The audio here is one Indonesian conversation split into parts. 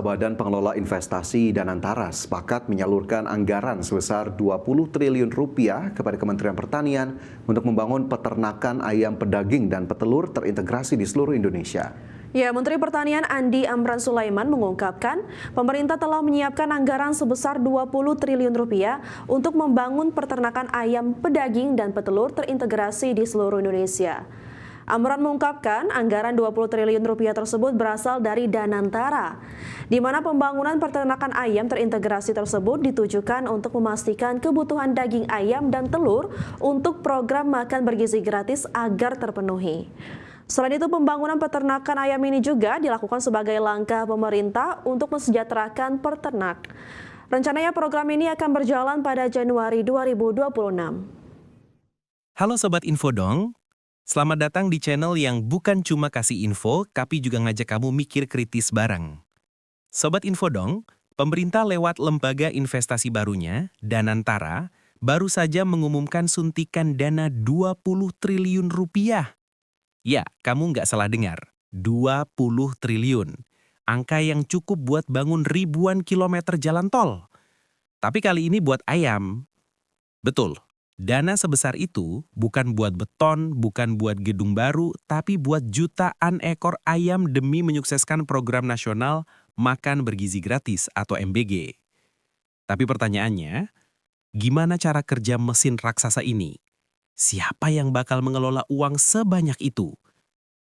Badan Pengelola Investasi Danantara sepakat menyalurkan anggaran sebesar 20 triliun rupiah kepada Kementerian Pertanian untuk membangun peternakan ayam pedaging dan petelur terintegrasi di seluruh Indonesia. Ya, Menteri Pertanian Andi Amran Sulaiman mengungkapkan pemerintah telah menyiapkan anggaran sebesar 20 triliun rupiah untuk membangun peternakan ayam pedaging dan petelur terintegrasi di seluruh Indonesia. Amran mengungkapkan anggaran 20 triliun rupiah tersebut berasal dari Danantara, di mana pembangunan peternakan ayam terintegrasi tersebut ditujukan untuk memastikan kebutuhan daging ayam dan telur untuk program makan bergizi gratis agar terpenuhi. Selain itu, pembangunan peternakan ayam ini juga dilakukan sebagai langkah pemerintah untuk mensejahterakan peternak. Rencananya program ini akan berjalan pada Januari 2026. Halo Sobat Infodong, selamat datang di channel yang bukan cuma kasih info, tapi juga ngajak kamu mikir kritis bareng. Sobat Infodong, pemerintah lewat lembaga investasi barunya, Danantara, baru saja mengumumkan suntikan dana 20 triliun rupiah. Ya, kamu nggak salah dengar, 20 triliun. Angka yang cukup buat bangun ribuan kilometer jalan tol. Tapi kali ini buat ayam. Betul. Dana sebesar itu bukan buat beton, bukan buat gedung baru, tapi buat jutaan ekor ayam demi menyukseskan program nasional Makan Bergizi Gratis atau MBG. Tapi pertanyaannya, gimana cara kerja mesin raksasa ini? Siapa yang bakal mengelola uang sebanyak itu?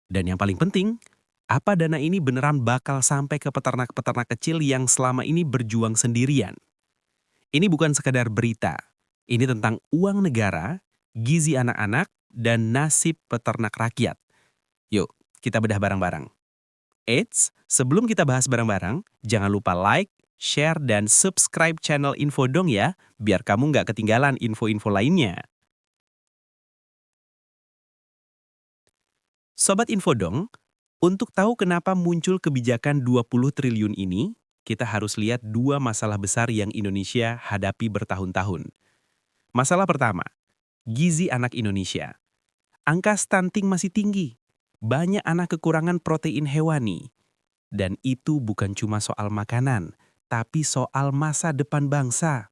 Dan yang paling penting, apa dana ini beneran bakal sampai ke peternak-peternak kecil yang selama ini berjuang sendirian? Ini bukan sekadar berita. Ini tentang uang negara, gizi anak-anak, dan nasib peternak rakyat. Yuk, kita bedah bareng-bareng. Eits, sebelum kita bahas bareng-bareng, jangan lupa like, share, dan subscribe channel Infodong ya, biar kamu nggak ketinggalan info-info lainnya. Sobat Infodong, untuk tahu kenapa muncul kebijakan 20 triliun ini, kita harus lihat dua masalah besar yang Indonesia hadapi bertahun-tahun. Masalah pertama, gizi anak Indonesia. Angka stunting masih tinggi, banyak anak kekurangan protein hewani. Dan itu bukan cuma soal makanan, tapi soal masa depan bangsa.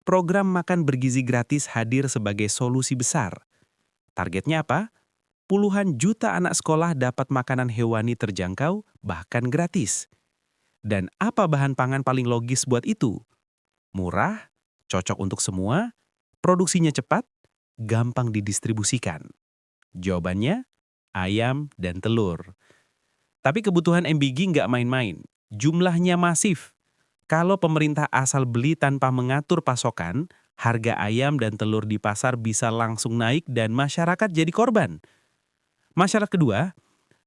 Program Makan Bergizi Gratis hadir sebagai solusi besar. Targetnya apa? Puluhan juta anak sekolah dapat makanan hewani terjangkau, bahkan gratis. Dan apa bahan pangan paling logis buat itu? Murah, cocok untuk semua, produksinya cepat, gampang didistribusikan. Jawabannya, ayam dan telur. Tapi kebutuhan MBG nggak main-main, jumlahnya masif. Kalau pemerintah asal beli tanpa mengatur pasokan, harga ayam dan telur di pasar bisa langsung naik dan masyarakat jadi korban. Masalah kedua,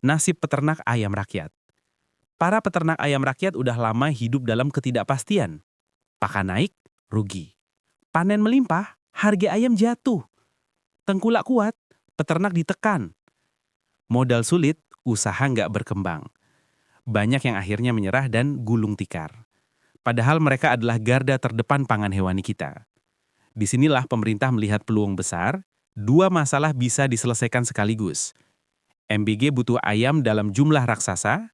nasib peternak ayam rakyat. Para peternak ayam rakyat udah lama hidup dalam ketidakpastian. Pakan naik, rugi. Panen melimpah, harga ayam jatuh. Tengkulak kuat, peternak ditekan. Modal sulit, usaha nggak berkembang. Banyak yang akhirnya menyerah dan gulung tikar. Padahal mereka adalah garda terdepan pangan hewani kita. Disinilah pemerintah melihat peluang besar, dua masalah bisa diselesaikan sekaligus. MBG butuh ayam dalam jumlah raksasa,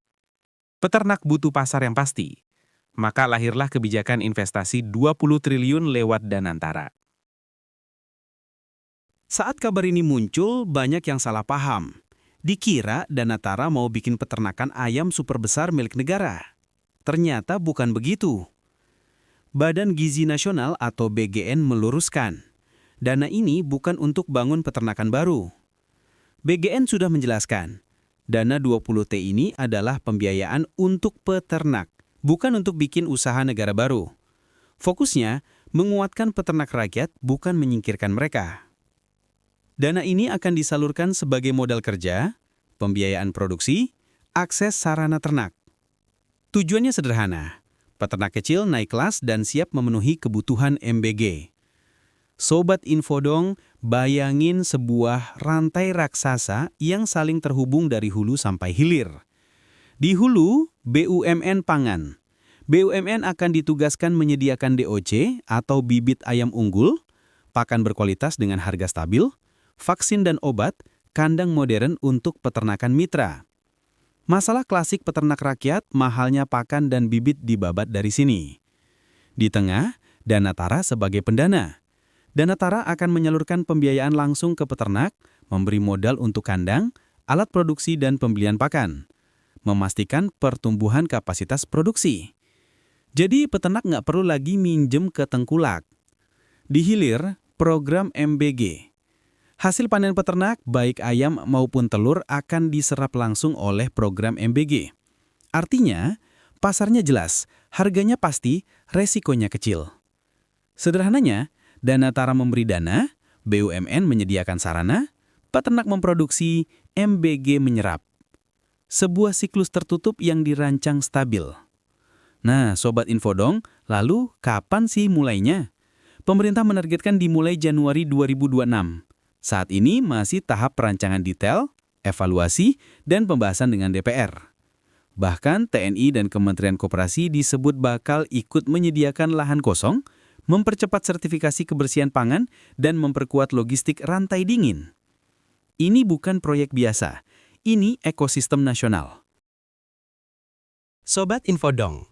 peternak butuh pasar yang pasti. Maka lahirlah kebijakan investasi 20 triliun lewat Danantara. Saat kabar ini muncul, banyak yang salah paham. Dikira Danantara mau bikin peternakan ayam super besar milik negara. Ternyata bukan begitu. Badan Gizi Nasional atau BGN meluruskan, dana ini bukan untuk bangun peternakan baru. BGN sudah menjelaskan, dana 20T ini adalah pembiayaan untuk peternak, bukan untuk bikin usaha negara baru. Fokusnya, menguatkan peternak rakyat, bukan menyingkirkan mereka. Dana ini akan disalurkan sebagai modal kerja, pembiayaan produksi, akses sarana ternak. Tujuannya sederhana, peternak kecil naik kelas dan siap memenuhi kebutuhan MBG. Sobat Infodong, bayangin sebuah rantai raksasa yang saling terhubung dari hulu sampai hilir. Di hulu, BUMN Pangan. BUMN akan ditugaskan menyediakan DOC atau bibit ayam unggul, pakan berkualitas dengan harga stabil, vaksin dan obat, kandang modern untuk peternakan mitra. Masalah klasik peternak rakyat, mahalnya pakan dan bibit dibabat dari sini. Di tengah, Danatara sebagai pendana. Danatara akan menyalurkan pembiayaan langsung ke peternak, memberi modal untuk kandang, alat produksi dan pembelian pakan. Memastikan pertumbuhan kapasitas produksi. Jadi peternak nggak perlu lagi minjem ke tengkulak. Di hilir, program MBG. Hasil panen peternak, baik ayam maupun telur akan diserap langsung oleh program MBG. Artinya, pasarnya jelas, harganya pasti, resikonya kecil. Sederhananya, Danatara memberi dana, BUMN menyediakan sarana, peternak memproduksi, MBG menyerap. Sebuah siklus tertutup yang dirancang stabil. Nah, Sobat Infodong, lalu kapan sih mulainya? Pemerintah menargetkan dimulai Januari 2026. Saat ini masih tahap perancangan detail, evaluasi, dan pembahasan dengan DPR. Bahkan TNI dan Kementerian Koperasi disebut bakal ikut menyediakan lahan kosong, mempercepat sertifikasi kebersihan pangan, dan memperkuat logistik rantai dingin. Ini bukan proyek biasa, ini ekosistem nasional. Sobat Infodong,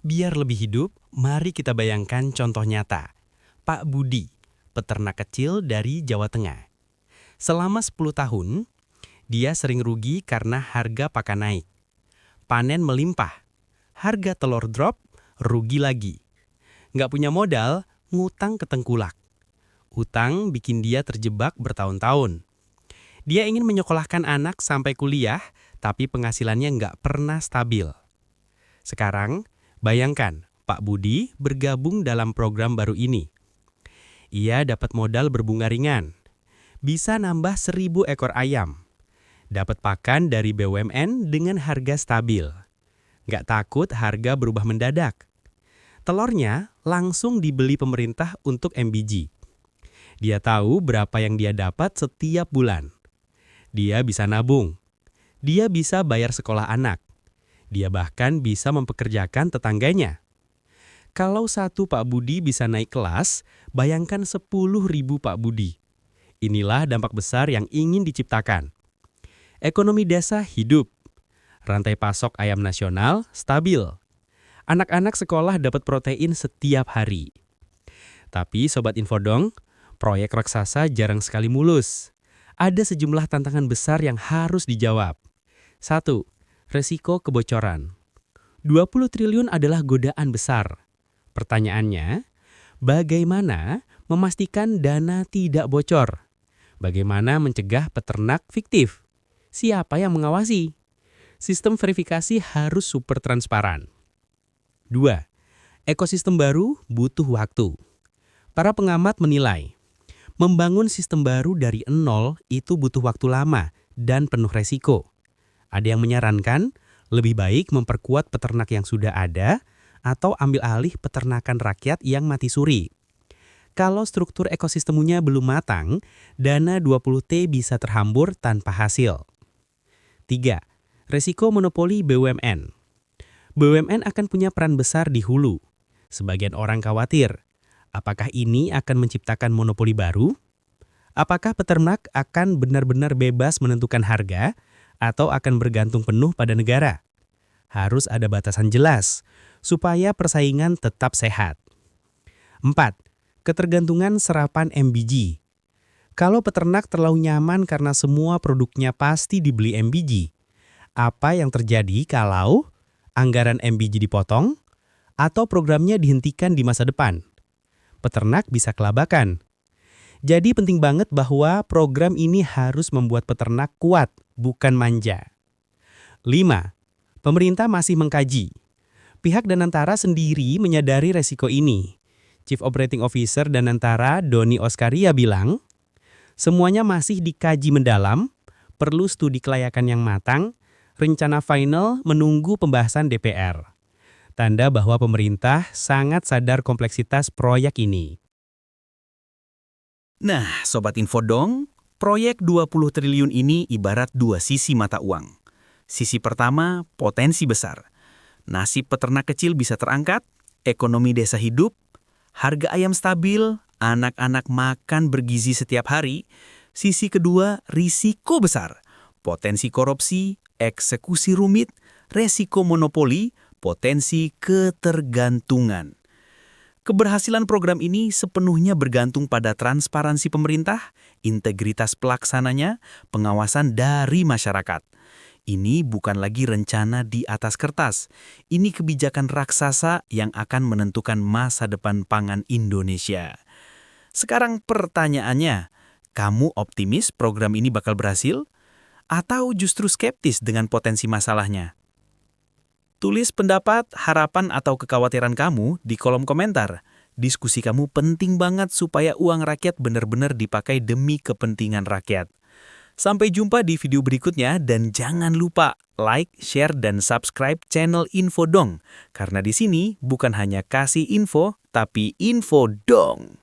biar lebih hidup, mari kita bayangkan contoh nyata. Pak Budi, peternak kecil dari Jawa Tengah. Selama 10 tahun, dia sering rugi karena harga pakan naik. Panen melimpah, harga telur drop, rugi lagi. Nggak punya modal, ngutang ke tengkulak. Utang bikin dia terjebak bertahun-tahun. Dia ingin menyekolahkan anak sampai kuliah, tapi penghasilannya nggak pernah stabil. Sekarang, bayangkan Pak Budi bergabung dalam program baru ini. Ia dapat modal berbunga ringan. Bisa nambah 1.000 ekor ayam. Dapat pakan dari BUMN dengan harga stabil. Nggak takut harga berubah mendadak. Telurnya langsung dibeli pemerintah untuk MBG. Dia tahu berapa yang dia dapat setiap bulan. Dia bisa nabung. Dia bisa bayar sekolah anak. Dia bahkan bisa mempekerjakan tetangganya. Kalau satu Pak Budi bisa naik kelas, bayangkan 10.000 Pak Budi. Inilah dampak besar yang ingin diciptakan. Ekonomi desa hidup. Rantai pasok ayam nasional stabil. Anak-anak sekolah dapat protein setiap hari. Tapi Sobat Infodong, proyek raksasa jarang sekali mulus. Ada sejumlah tantangan besar yang harus dijawab. 1. Resiko kebocoran. 20 triliun adalah godaan besar. Pertanyaannya, bagaimana memastikan dana tidak bocor? Bagaimana mencegah peternak fiktif? Siapa yang mengawasi? Sistem verifikasi harus super transparan. 2. Ekosistem baru butuh waktu. Para pengamat menilai, membangun sistem baru dari nol itu butuh waktu lama dan penuh resiko. Ada yang menyarankan, lebih baik memperkuat peternak yang sudah ada atau ambil alih peternakan rakyat yang mati suri. Kalau struktur ekosistemnya belum matang, dana 20T bisa terhambur tanpa hasil. 3. Resiko monopoli BUMN. BUMN akan punya peran besar di hulu. Sebagian orang khawatir, apakah ini akan menciptakan monopoli baru? Apakah peternak akan benar-benar bebas menentukan harga atau akan bergantung penuh pada negara? Harus ada batasan jelas, supaya persaingan tetap sehat. 4. Ketergantungan serapan MBG. Kalau peternak terlalu nyaman karena semua produknya pasti dibeli MBG, apa yang terjadi kalau anggaran MBG dipotong atau programnya dihentikan di masa depan? Peternak bisa kelabakan. Jadi penting banget bahwa program ini harus membuat peternak kuat, bukan manja. 5. Pemerintah masih mengkaji. Pihak Danantara sendiri menyadari resiko ini. Chief Operating Officer Danantara, Doni Oskaria bilang, semuanya masih dikaji mendalam, perlu studi kelayakan yang matang, rencana final menunggu pembahasan DPR. Tanda bahwa pemerintah sangat sadar kompleksitas proyek ini. Nah, Sobat Infodong, proyek 20 triliun ini ibarat dua sisi mata uang. Sisi pertama, potensi besar. Nasib peternak kecil bisa terangkat, ekonomi desa hidup, harga ayam stabil, anak-anak makan bergizi setiap hari. Sisi kedua, risiko besar. potensi korupsi, eksekusi rumit, resiko monopoli, potensi ketergantungan. Keberhasilan program ini sepenuhnya bergantung pada transparansi pemerintah, integritas pelaksananya, pengawasan dari masyarakat. Ini bukan lagi rencana di atas kertas. Ini kebijakan raksasa yang akan menentukan masa depan pangan Indonesia. Sekarang pertanyaannya, kamu optimis program ini bakal berhasil? Atau justru skeptis dengan potensi masalahnya? Tulis pendapat, harapan, atau kekhawatiran kamu di kolom komentar. Diskusi kamu penting banget supaya uang rakyat benar-benar dipakai demi kepentingan rakyat. Sampai jumpa di video berikutnya dan jangan lupa like, share, dan subscribe channel Info Dong. Karena di sini bukan hanya kasih info, tapi info dong.